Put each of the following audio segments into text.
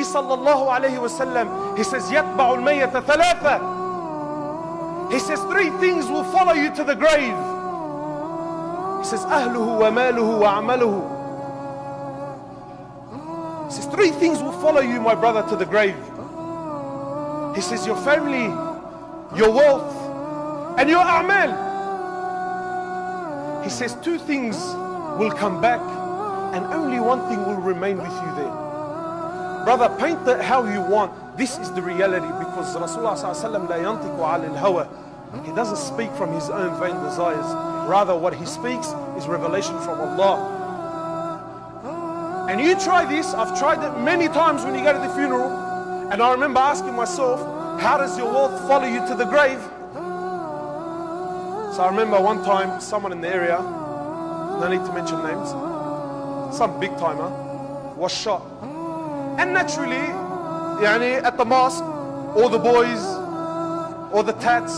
Nabi sallallahu alayhi wa sallam, he says, يَتْبَعُ الْمَيَّةَ ثَلَاثَةً. He says 3 things will follow you to the grave. He says, أَهْلُهُ وَمَالُهُ وَعَمَلُهُ. He says 3 things will follow you, my brother, to the grave. He says your family, your wealth, and your a'mal. He says 2 things will come back and only 1 thing will remain with you there. Brother, paint it how you want. This is the reality, because Rasulullah sallallahu alaihi wasallam la yantiqu 'anil hawa. He doesn't speak from his own vain desires. Rather, what he speaks is revelation from Allah. And you try this. I've tried it many times when you go to the funeral. And I remember asking myself, how does your wealth follow you to the grave? So I remember one time, someone in the area, no need to mention names, some big timer, was shot. And naturally, at the mosque, all the boys, all the tats,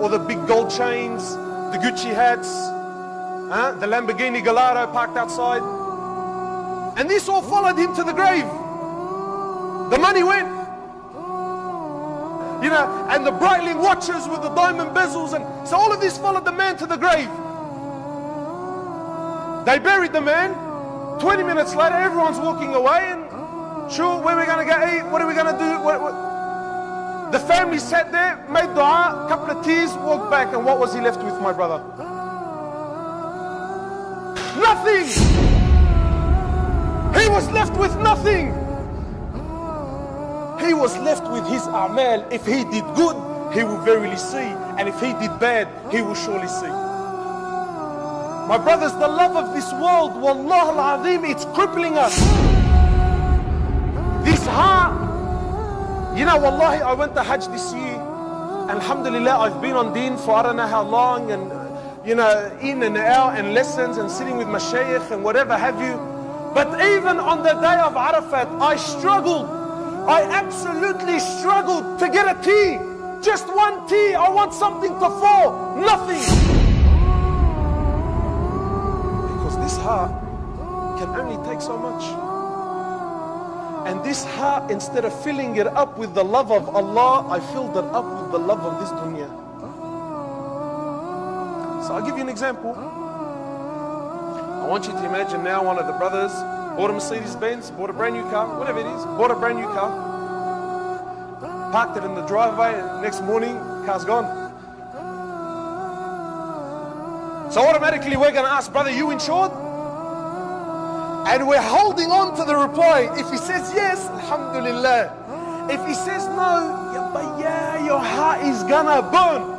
all the big gold chains, the Gucci hats, the Lamborghini Gallardo parked outside. And this all followed him to the grave. The money went. And the Breitling watches with the diamond bezels. And so all of this followed the man to the grave. They buried the man. 20 minutes later, everyone's walking away. And sure, where are we going to go eat? What are we going to do? The family sat there, made dua, a couple of tears, walked back. And what was he left with, my brother? Nothing! He was left with nothing. He was left with his a'mal. If he did good, he will verily see. And if he did bad, he will surely see. My brothers, the love of this world, wallah al-azim, it's crippling us. This heart, wallahi, I went to Hajj this year. Alhamdulillah, I've been on deen for I don't know how long, and in and out, and lessons, and sitting with mashayikh, and whatever have you. But even on the day of Arafat, I struggled. I absolutely struggled to get a tea. Just 1 tea. I want something to fall. Nothing. Because this heart can only take so much. And this heart, instead of filling it up with the love of Allah, I filled it up with the love of this dunya. So I'll give you an example. I want you to imagine now one of the brothers bought a Mercedes-Benz, bought a brand new car, whatever it is, bought a brand new car, parked it in the driveway, and next morning, the car's gone. So automatically we're going to ask, brother, you insured? And we're holding on to the reply. If he says yes, alhamdulillah. If he says no, your heart is going to burn.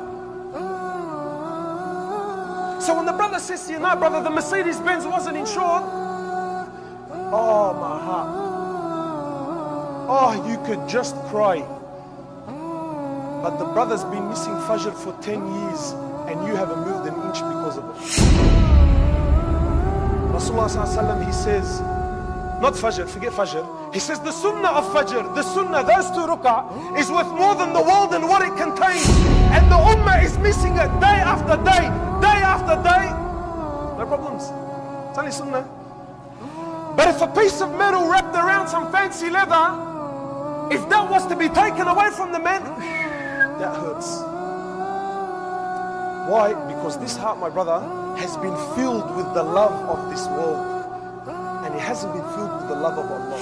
So when the brother says to you, no brother, the Mercedes-Benz wasn't insured, oh my heart, oh, you could just cry. But the brother's been missing Fajr for 10 years and you haven't moved an inch because of it. Rasulullah sallallahu alaihi wasallam, he says, not Fajr, forget Fajr, he says the sunnah of Fajr, the sunnah, those 2 rak'ah, is worth more than the world and what it contains. And the ummah is missing it day after day, day after day. No problems. It's only sunnah. But if a piece of metal wrapped around some fancy leather, if that was to be taken away from the man, that hurts. Why? Because this heart, my brother, has been filled with the love of this world. And it hasn't been filled with the love of Allah.